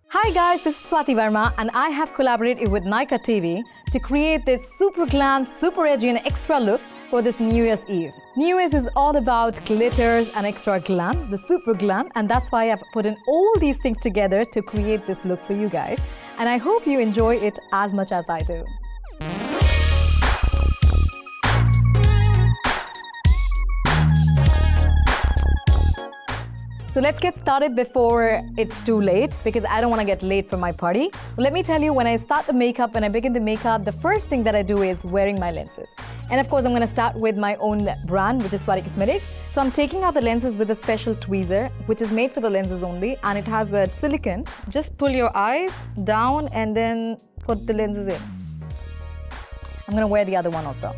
Hi guys, this is Swati Verma and I have collaborated with Nika TV to create this super glam, super edgy and extra look for this New Year's Eve. New Year's is all about glitters and extra glam, the super glam, and that's why I've put in all these things together to create this look for you guys. And I hope you enjoy it as much as I do. So let's get started before it's too late because I don't want to get late for my party. But let me tell you, when I start the makeup, when I begin the makeup, the first thing that I do is wearing my lenses. And of course, I'm going to start with my own brand, which is Swati. So I'm taking out the lenses with a special tweezer, which is made for the lenses only, and it has a silicone. Just pull your eyes down and then put the lenses in. I'm going to wear the other one also.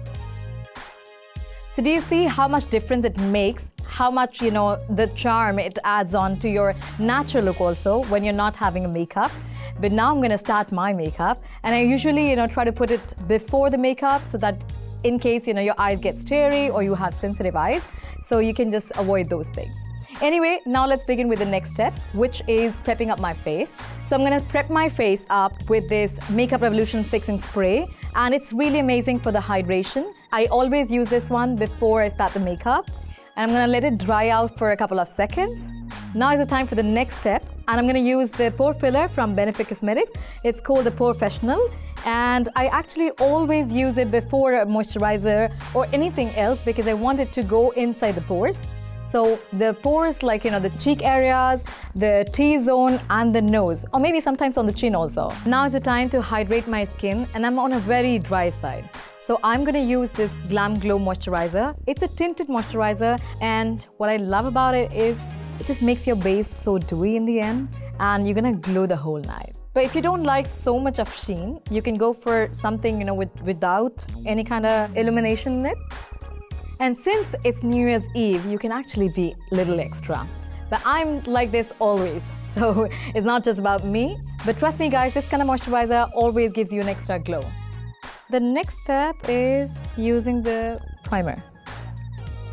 So do you see how much difference it makes? How much, the charm it adds on to your natural look also when you're not having a makeup. But now I'm going to start my makeup, and I usually, try to put it before the makeup so that in case, your eyes get teary or you have sensitive eyes, so you can just avoid those things. Anyway, now let's begin with the next step, which is prepping up my face. So I'm going to prep my face up with this Makeup Revolution Fixing Spray, and it's really amazing for the hydration. I always use this one before I start the makeup. And I'm going to let it dry out for a couple of seconds. Now is the time for the next step, and I'm going to use the pore filler from Benefit Cosmetics. It's called the Professional, and I actually always use it before a moisturizer or anything else because I want it to go inside the pores. So the pores, like the cheek areas, the T-zone and the nose, or maybe sometimes on the chin also. Now is the time to hydrate my skin, and I'm on a very dry side. So I'm going to use this Glam Glow Moisturizer. It's a tinted moisturizer, and what I love about it is it just makes your base so dewy in the end, and you're going to glow the whole night. But if you don't like so much of sheen, you can go for something without any kind of illumination in it. And since it's New Year's Eve, you can actually be a little extra. But I'm like this always, so it's not just about me. But trust me guys, this kind of moisturizer always gives you an extra glow. The next step is using the primer.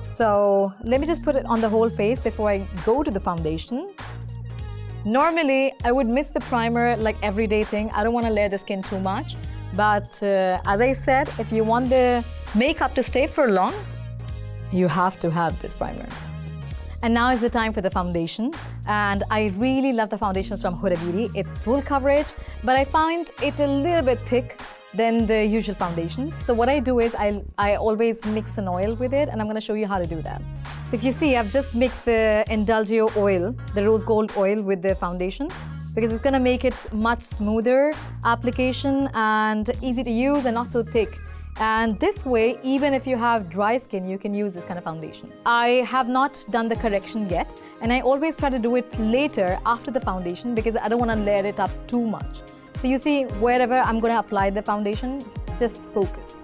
So let me just put it on the whole face before I go to the foundation. Normally, I would miss the primer like everyday thing. I don't want to layer the skin too much. But as I said, if you want the makeup to stay for long, you have to have this primer. And now is the time for the foundation. And I really love the foundations from Huda Beauty. It's full coverage, but I find it a little bit thick than the usual foundations. So what I do is I always mix an oil with it, and I'm going to show you how to do that. So if you see, I've just mixed the Indulgio oil, the rose gold oil, with the foundation because it's going to make it much smoother application and easy to use and not so thick. And this way, even if you have dry skin, you can use this kind of foundation. I have not done the correction yet, and I always try to do it later after the foundation because I don't want to layer it up too much. So you see, wherever I'm going to apply the foundation, just focus.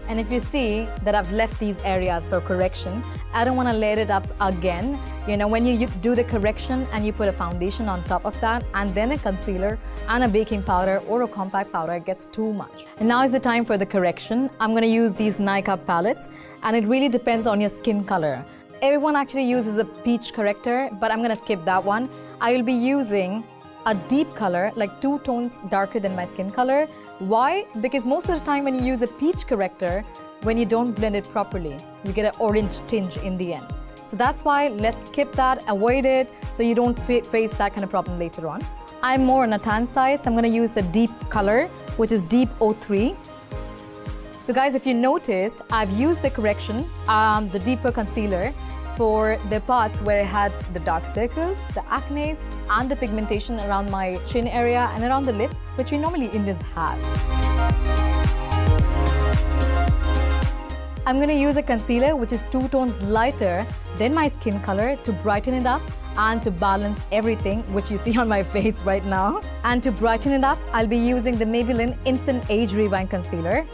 And if you see that I've left these areas for correction, I don't want to layer it up again. When you do the correction and you put a foundation on top of that and then a concealer and a baking powder or a compact powder, it gets too much. And now is the time for the correction. I'm going to use these Nika palettes, and it really depends on your skin color. Everyone actually uses a peach corrector, but I'm going to skip that one. I will be using a deep color, like 2 tones darker than my skin color. Why? Because most of the time when you use a peach corrector, when you don't blend it properly, you get an orange tinge in the end. So that's why let's skip that, avoid it, so you don't face that kind of problem later on. I'm more on a tan side, so I'm going to use the deep color, which is Deep 03. So guys, if you noticed, I've used the correction, the deeper concealer, for the parts where I had the dark circles, the acne, and the pigmentation around my chin area and around the lips, which we normally Indians have. I'm going to use a concealer which is 2 tones lighter than my skin color to brighten it up and to balance everything which you see on my face right now. And to brighten it up, I'll be using the Maybelline Instant Age Rewind Concealer.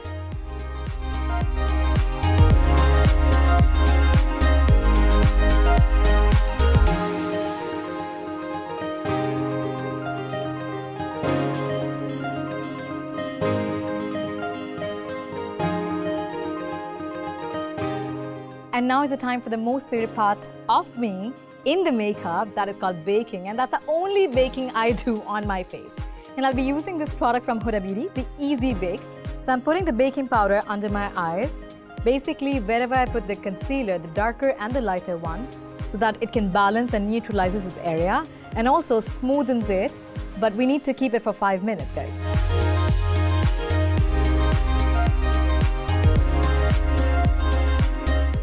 And now is the time for the most favorite part of me in the makeup, that is called baking. And that's the only baking I do on my face. And I'll be using this product from Huda Beauty, the Easy Bake. So I'm putting the baking powder under my eyes, basically wherever I put the concealer, the darker and the lighter one, so that it can balance and neutralizes this area and also smoothens it. But we need to keep it for 5 minutes, guys.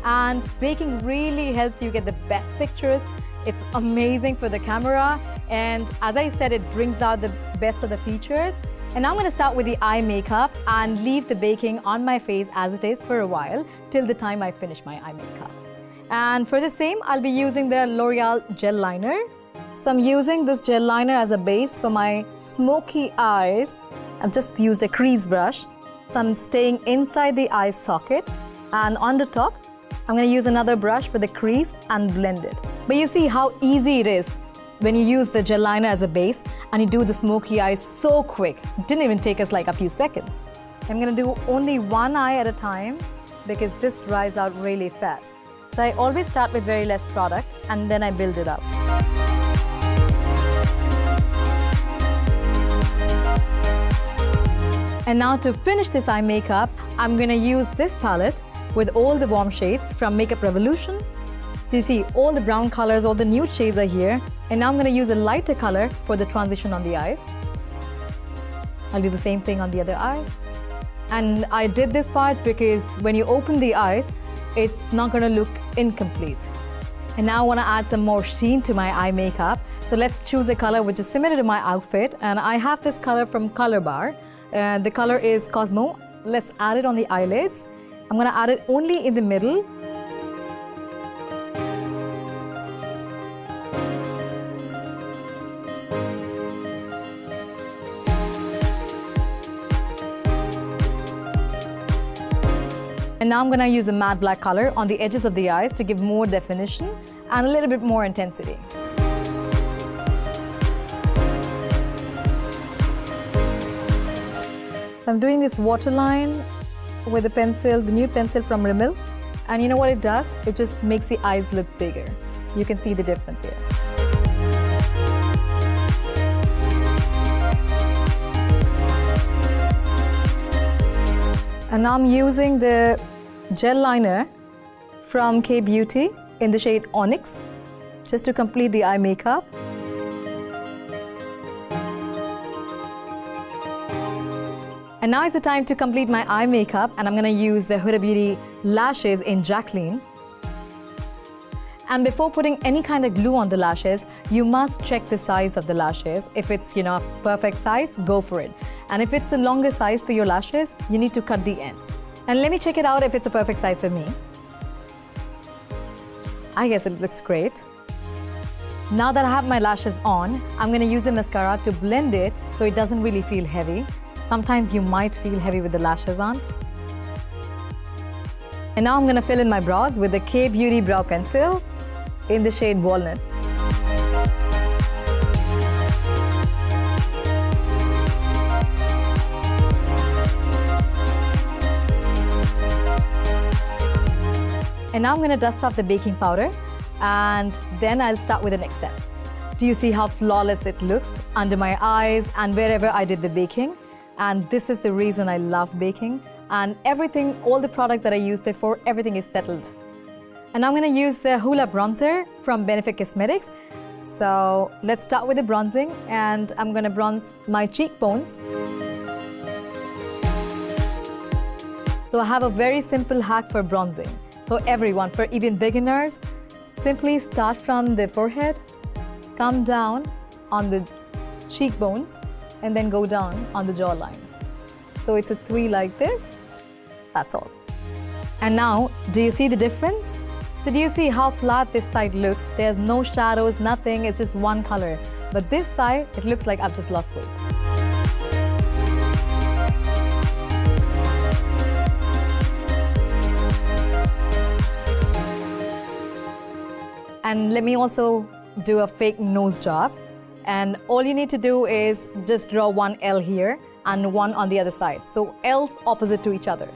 And baking really helps you get the best pictures. It's amazing for the camera. And as I said, it brings out the best of the features. And now I'm going to start with the eye makeup and leave the baking on my face as it is for a while till the time I finish my eye makeup. And for the same, I'll be using the L'Oreal Gel Liner. So I'm using this gel liner as a base for my smoky eyes. I've just used a crease brush. So I'm staying inside the eye socket. And on the top, I'm going to use another brush for the crease and blend it. But you see how easy it is when you use the gel liner as a base and you do the smoky eyes so quick. It didn't even take us like a few seconds. I'm going to do only one eye at a time because this dries out really fast. So I always start with very less product and then I build it up. And now to finish this eye makeup, I'm going to use this palette with all the warm shades from Makeup Revolution. So you see all the brown colors, all the nude shades are here. And now I'm going to use a lighter color for the transition on the eyes. I'll do the same thing on the other eye. And I did this part because when you open the eyes, it's not going to look incomplete. And now I want to add some more sheen to my eye makeup. So let's choose a color which is similar to my outfit. And I have this color from Color Bar. The color is Cosmo. Let's add it on the eyelids. I'm going to add it only in the middle. And now I'm going to use a matte black color on the edges of the eyes to give more definition and a little bit more intensity. So I'm doing this waterline with a pencil, the nude pencil from Rimmel. And you know what it does? It just makes the eyes look bigger. You can see the difference here. And now I'm using the gel liner from K Beauty in the shade Onyx, just to complete the eye makeup. And now is the time to complete my eye makeup, and I'm going to use the Huda Beauty lashes in Jacqueline. And before putting any kind of glue on the lashes, you must check the size of the lashes. If it's, a perfect size, go for it. And if it's a longer size for your lashes, you need to cut the ends. And let me check it out if it's a perfect size for me. I guess it looks great. Now that I have my lashes on, I'm going to use the mascara to blend it so it doesn't really feel heavy. Sometimes you might feel heavy with the lashes on. And now I'm going to fill in my brows with the K Beauty Brow Pencil in the shade Walnut. And now I'm going to dust off the baking powder and then I'll start with the next step. Do you see how flawless it looks under my eyes and wherever I did the baking? And this is the reason I love baking. And everything, all the products that I used before, everything is settled. And I'm going to use the Hoola bronzer from Benefit Cosmetics. So let's start with the bronzing, and I'm going to bronze my cheekbones. So I have a very simple hack for bronzing for everyone, for even beginners. Simply start from the forehead, come down on the cheekbones, and then go down on the jawline. So it's a 3 like this. That's all. And now, do you see the difference? So do you see how flat this side looks? There's no shadows, nothing, it's just one color. But this side, it looks like I've just lost weight. And let me also do a fake nose job. And all you need to do is just draw one L here and one on the other side. So L's opposite to each other.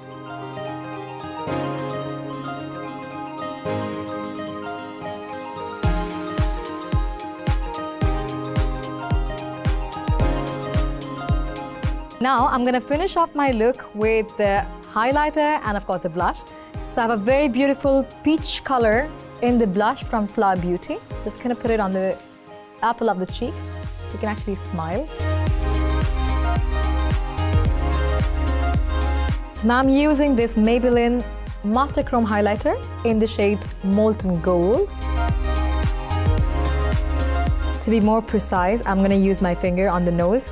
Now I'm gonna finish off my look with the highlighter and of course the blush. So I have a very beautiful peach color in the blush from Flower Beauty. Just gonna put it on the apple of the cheeks. You can actually smile. So now I'm using this Maybelline Master Chrome highlighter in the shade Molten Gold. To be more precise, I'm going to use my finger on the nose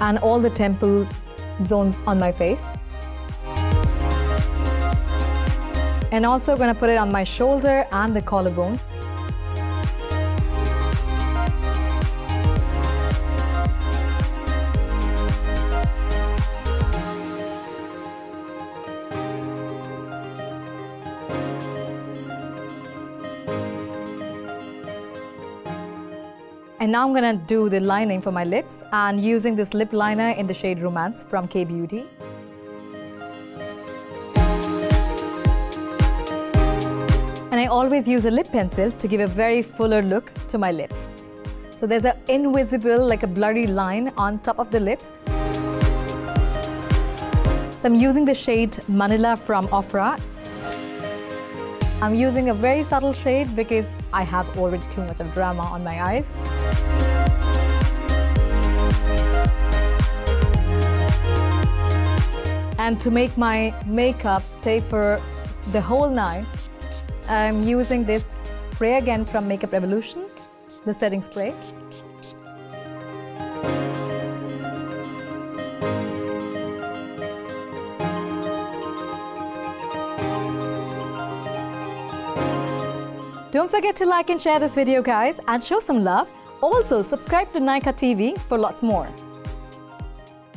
and all the temple zones on my face. And also going to put it on my shoulder and the collarbone. And now I'm gonna do the lining for my lips and using this lip liner in the shade Romance from K-Beauty. And I always use a lip pencil to give a very fuller look to my lips. So there's an invisible, like a blurry line on top of the lips. So I'm using the shade Manila from Ofra. I'm using a very subtle shade because I have already too much of drama on my eyes. And to make my makeup stay for the whole night, I'm using this spray again from Makeup Revolution, the setting spray. Don't forget to like and share this video, guys, and show some love. Also, subscribe to Nykaa TV for lots more.